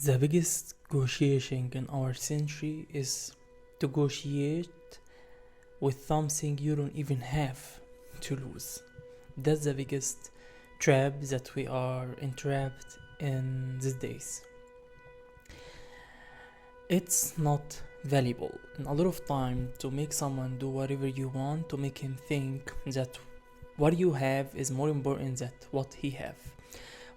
The biggest negotiation in our century is to negotiate with something you don't even have to lose. That's the biggest trap that we are entrapped in these days. It's not valuable in a lot of time to make someone do whatever you want, to make him think that what you have is more important than what he have.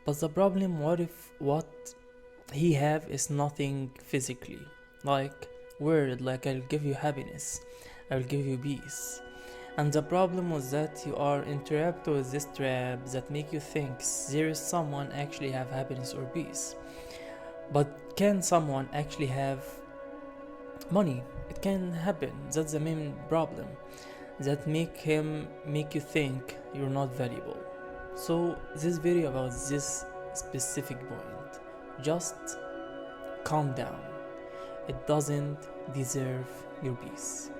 But the problem, what if what he have is nothing physically, like word, like I'll give you happiness, I'll give you peace. And the problem was that you are interrupted with this trap that make you think there is someone actually have happiness or peace. But can someone actually have money? It can happen. That's the main problem that make you think you're not valuable. So this video about this specific point. Just calm down. It doesn't deserve your peace.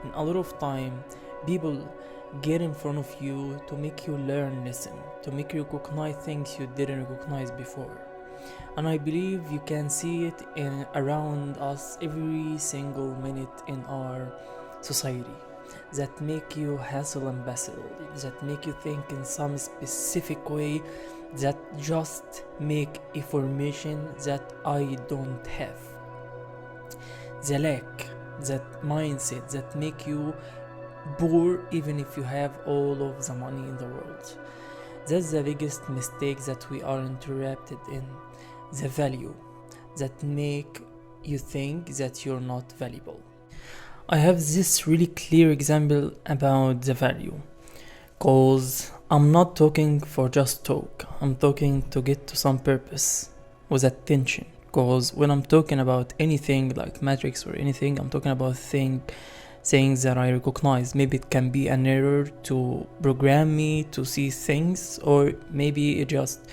And a lot of time, people get in front of you to make you learn lesson, to make you recognize things you didn't recognize before. And I believe you can see it around us every single minute in our society that make you hustle and bustle, that make you think in some specific way, that just make information that I don't have. The lack, that mindset that make you poor even if you have all of the money in the world. That's the biggest mistake that we are interrupted in. The value that make you think that you're not valuable. I have this really clear example about the value, cause I'm not talking for just talk. I'm talking to get to some purpose with attention. Cause when I'm talking about anything like matrix or anything, I'm talking about things that I recognize. Maybe it can be an error to program me to see things, or maybe it just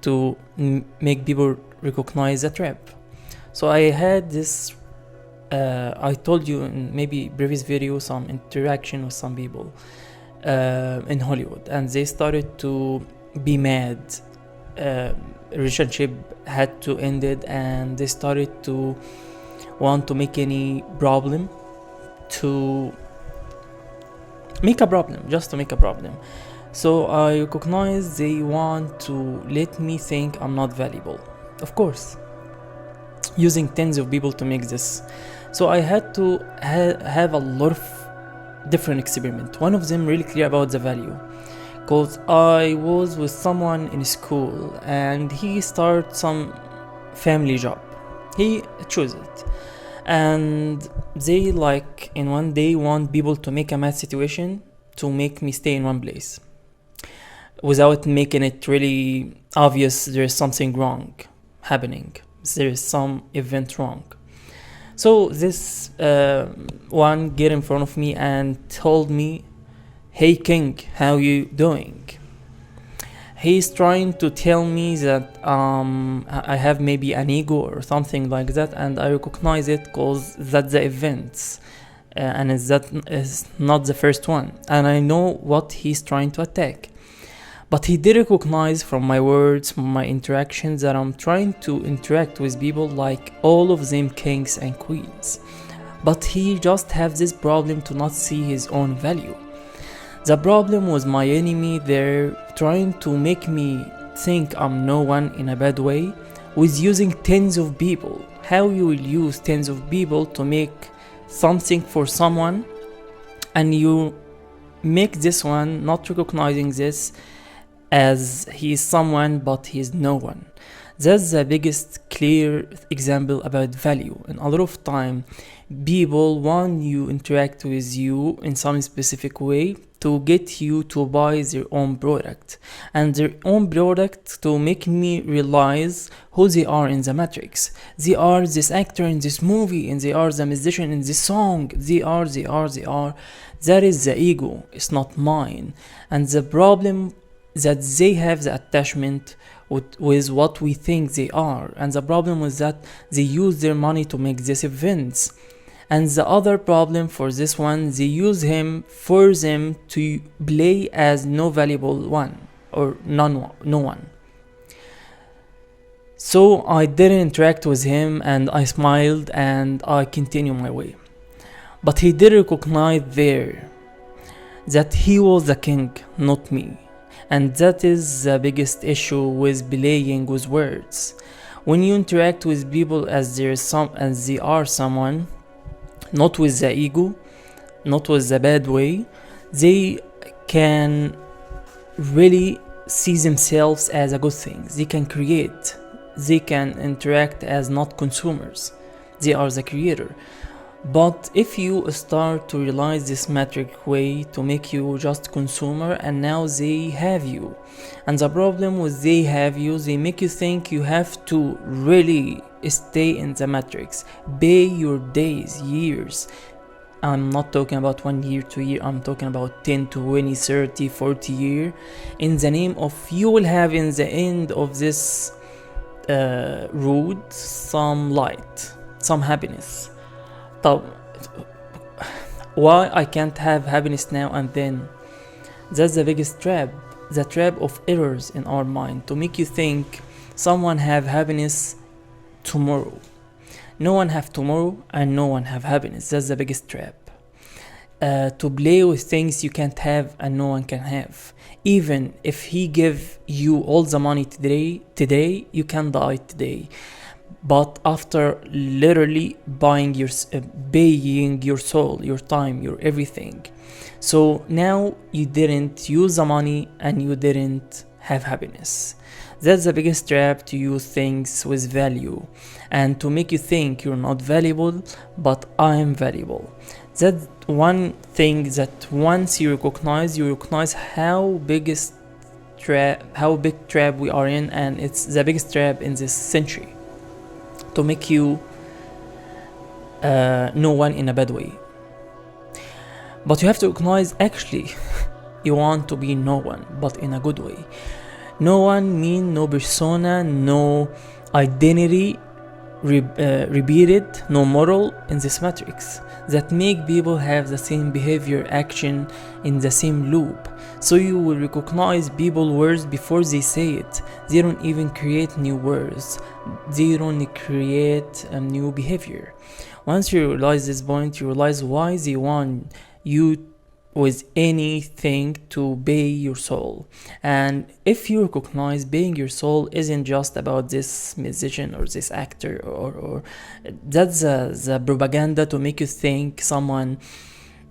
to make people recognize a trap. So I had this I told you in maybe previous video some interaction with some people in Hollywood, and they started to be mad. Relationship had to end it, and they started to want to make any problem to make a problem, just to make a problem. So I recognize they want to let me think I'm not valuable, of course, using tens of people to make this. So I had to have a lot of different experiments. One of them really clear about the value, because I was with someone in school and he started some family job. He chose it, and they like in one day want people to make a math situation to make me stay in one place without making it really obvious there is something wrong happening, there is some event wrong. So this one get in front of me and told me, "Hey King, how you doing?" He's trying to tell me that I have maybe an ego or something like that, and I recognize it because that's the events, and that is not the first one, and I know what he's trying to attack. But he did recognize from my words, from my interactions, that I'm trying to interact with people like all of them kings and queens. But he just has this problem to not see his own value. The problem was my enemy. They're trying to make me think I'm no one in a bad way with using tens of people. How you will use tens of people to make something for someone, and you make this one not recognizing this as he is someone but he is no one. That's the biggest clear example about value. And a lot of time people want you interact with you in some specific way to get you to buy their own product, and their own product to make me realize who they are in the matrix. They are this actor in this movie, and they are the musician in this song. They are. That is the ego. It's not mine. And the problem that they have the attachment with what we think they are, and the problem was that they use their money to make these events. And the other problem for this one, they use him for them to play as no valuable one or no one. So I didn't interact with him, and I smiled and I continued my way. But he did recognize there that he was the king, not me. And that is the biggest issue with playing with words. When you interact with people as they are someone, not with the ego, not with the bad way, they can really see themselves as a good thing. They can create, they can interact as not consumers. They are the creator. But if you start to realize this metric way to make you just consumer, and now they have you, and the problem with they have you, they make you think you have to really stay in the matrix, pay your days, years. I'm not talking about 1 year, 2 year, I'm talking about 10, 20, 30, 40 year, in the name of you will have in the end of this road some light, some happiness. طب why I can't have happiness now and then? That's the biggest trap, the trap of errors in our mind, to make you think someone have happiness tomorrow. No one have tomorrow and no one have happiness. That's the biggest trap. To play with things you can't have and no one can have. Even if he give you all the money today you can die today. But after literally paying your soul, your time, your everything. So now you didn't use the money and you didn't have happiness. That's the biggest trap, to use things with value and to make you think you're not valuable, but I am valuable. That's one thing that once you recognize how big trap we are in, and it's the biggest trap in this century, to make you no one in a bad way. But you have to recognize actually you want to be no one, but in a good way. No one mean no persona, no identity repeated, no moral in this matrix that make people have the same behavior, action in the same loop. So you will recognize people words before they say it. They don't even create new words. They don't create a new behavior. Once you realize this point, you realize why they want you with anything to pay your soul. And if you recognize paying your soul isn't just about this musician or this actor, or that's the propaganda to make you think someone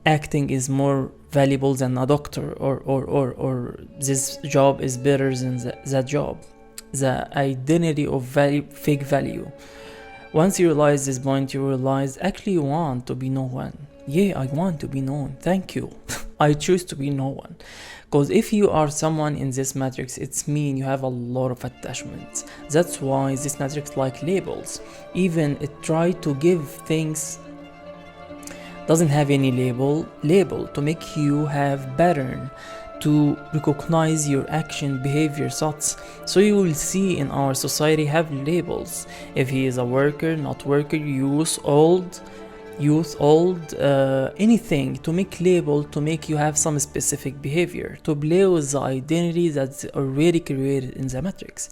acting is more valuable than a doctor, or this job is better than that job. The identity of value, fake value. Once you realize this point, you realize actually you want to be no one. Yeah, I want to be known. Thank you. I choose to be no one. Because if you are someone in this matrix, it's mean you have a lot of attachments. That's why this matrix like labels. Even it try to give things doesn't have any label to make you have pattern, to recognize your action, behavior, thoughts. So you will see in our society have labels. If he is a worker, not worker, youth, old, anything to make label, to make you have some specific behavior, to play with the identity that's already created in the matrix.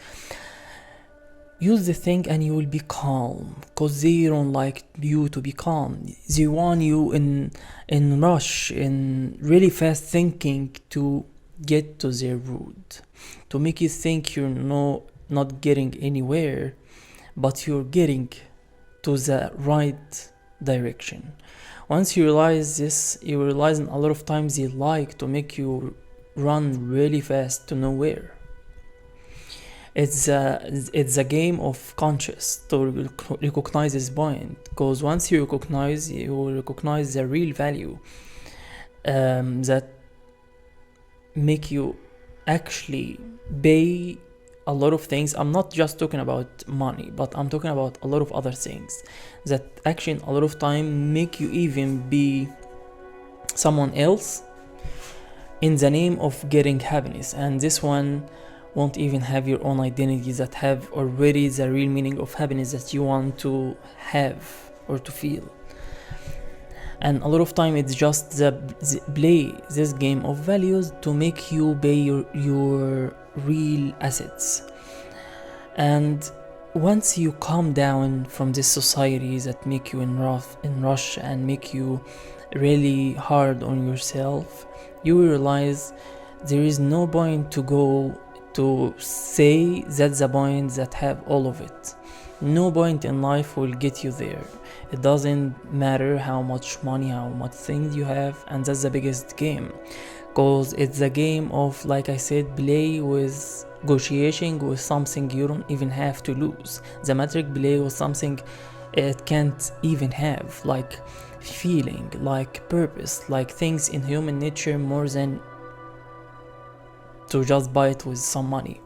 Use the thing and you will be calm, because they don't like you to be calm. They want you in rush, in really fast thinking to get to their root, to make you think you're not getting anywhere, but you're getting to the right direction. Once you realize this, you realize a lot of times they like to make you run really fast to nowhere. It's a game of conscious to recognize this point, because once you will recognize the real value that make you actually pay a lot of things. I'm not just talking about money, but I'm talking about a lot of other things that actually a lot of time make you even be someone else in the name of getting happiness. And this one won't even have your own identity that have already the real meaning of happiness that you want to have or to feel. And a lot of time it's just the play this game of values to make you pay your real assets. And once you calm down from this society that make you in rush and make you really hard on yourself, you will realize there is no point to go to say that's the point that have all of it. No point in life will get you there. It doesn't matter how much money, how much things you have, and that's the biggest game, because it's a game of, like I said, play with negotiating with something you don't even have to lose. The Matrix play with something it can't even have, like feeling, like purpose, like things in human nature, more than to just buy it with some money.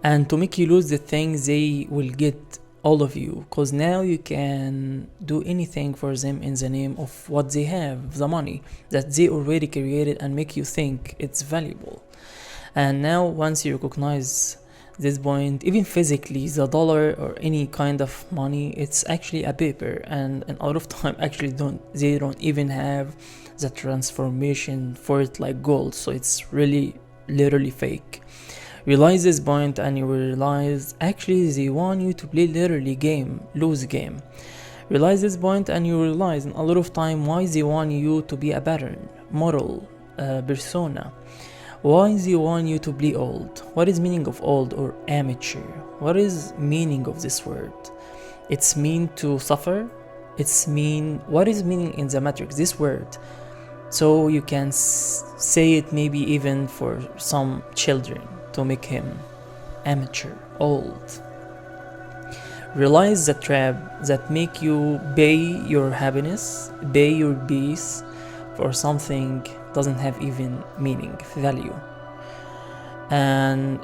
And to make you lose the things, they will get all of you, because now you can do anything for them in the name of what they have, the money that they already created, and make you think it's valuable. And now once you recognize this point, even physically, the dollar or any kind of money, it's actually a paper, and a lot of time actually they don't even have the transformation for it like gold, so it's really literally fake. Realize this point and you will realize actually they want you to play literally lose game. Realize this point and you realize in a lot of time why they want you to be a pattern, moral, persona. Why they want you to be old? What is meaning of old or amateur? What is meaning of this word? It's mean to suffer. What is meaning in the Matrix, this word? So you can say it maybe even for some children, to make him amateur, old. Realize the trap that make you pay your happiness, pay your peace for something doesn't have even meaning, value. And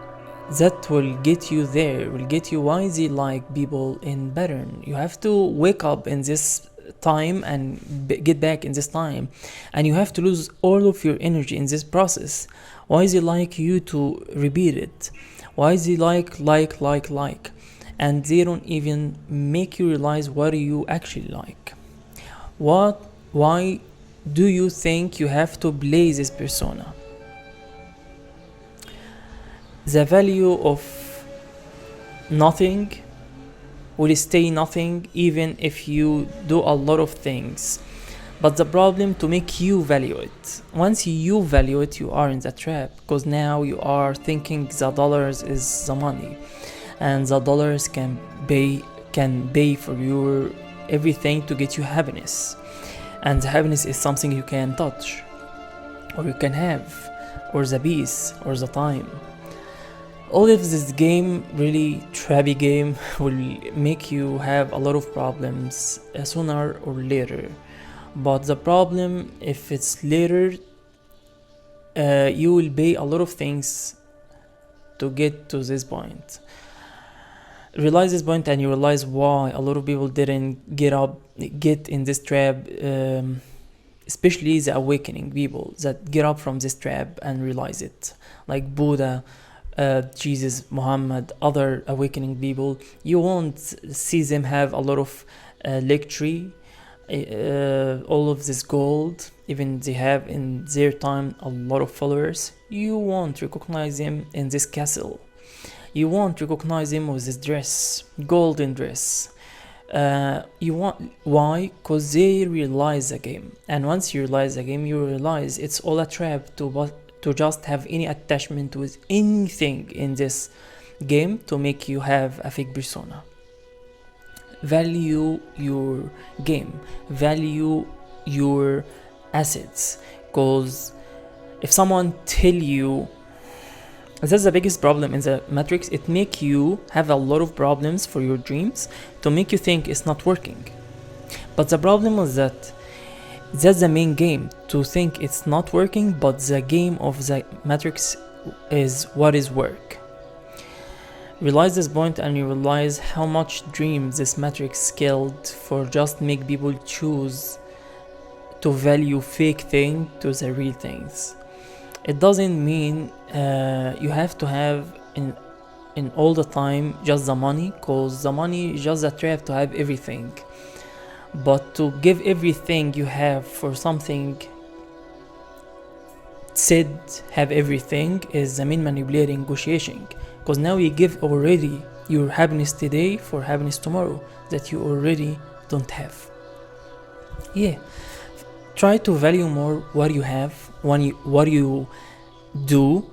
that will get you there, will get you why they like people in pattern. You have to wake up in this time and get back in this time, and you have to lose all of your energy in this process. Why they like you to repeat it? Why they like, and they don't even make you realize what you actually like. Why do you think you have to play this persona? The value of nothing will stay nothing even if you do a lot of things. But the problem to make you value it. Once you value it, you are in the trap, because now you are thinking the dollars is the money, and the dollars can pay for your everything to get you happiness. And the happiness is something you can touch, or you can have, or the peace, or the time. All of this game, really trappy game, will make you have a lot of problems sooner or later. But the problem, if it's later, you will pay a lot of things to get to this point. Realize this point and you realize why a lot of people didn't get in this trap, especially the awakening people that get up from this trap and realize it, like Buddha, Jesus, Muhammad, other awakening people. You won't see them have a lot of lecture, all of this gold, even they have in their time a lot of followers. You won't recognize them in this castle. You won't recognize them with this dress, golden dress. Why? Because they realize the game, and once you realize the game, you realize it's all a trap to just have any attachment with anything in this game to make you have a fake persona. Value your game, value your assets, because if someone tell you, that's the biggest problem in the Matrix, it make you have a lot of problems for your dreams to make you think it's not working. But the problem is that's the main game, to think it's not working, but the game of the Matrix is what is work. Realize this point and you realize how much dreams this Matrix killed for just make people choose to value fake thing to the real things. It doesn't mean you have to have in all the time just the money, cause the money is just a trap to have everything. But to give everything you have for something said have everything is the main manipulating negotiation, because now you give already your happiness today for happiness tomorrow that you already don't have. Yeah, try to value more what you have, what you do,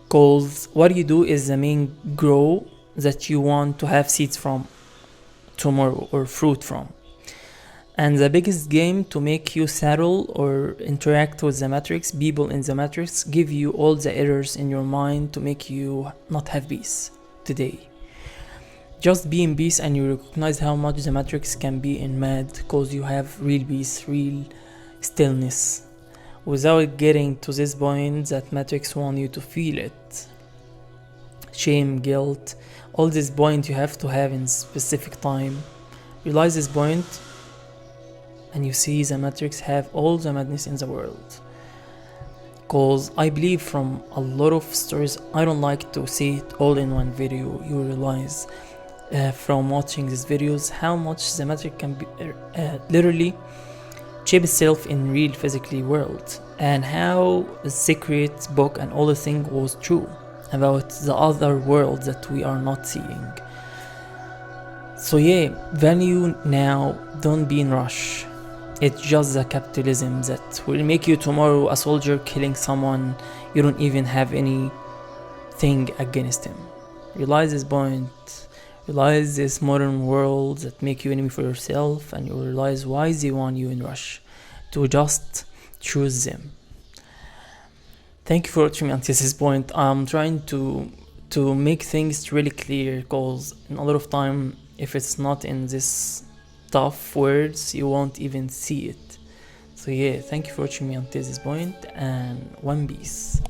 cause what you do is the main grow that you want to have seeds from tomorrow or fruit from. And the biggest game to make you settle or interact with the matrix, people in the matrix give you all the errors in your mind to make you not have peace today. Just be in peace and you recognize how much the matrix can be in mad, cause you have real peace, real stillness. Without getting to this point that matrix want you to feel it. Shame, guilt, all this point you have to have in specific time. Realize this point and you see the matrix have all the madness in the world. Cause I believe from a lot of stories, I don't like to see it all in one video. You realize from watching these videos how much the matrix can be literally shape itself in real physically world, and how the secret book and all the thing was true about the other world that we are not seeing. So yeah, value now, don't be in rush. It's just the capitalism that will make you tomorrow a soldier killing someone you don't even have anything against him. Realize this point. Realize this modern world that make you enemy for yourself, and you realize why they want you in rush to just choose them. Thank you for watching me until this point. I'm trying to make things really clear, because in a lot of time, if it's not in this tough words, you won't even see it. So yeah, thank you for watching me until this point, and one piece.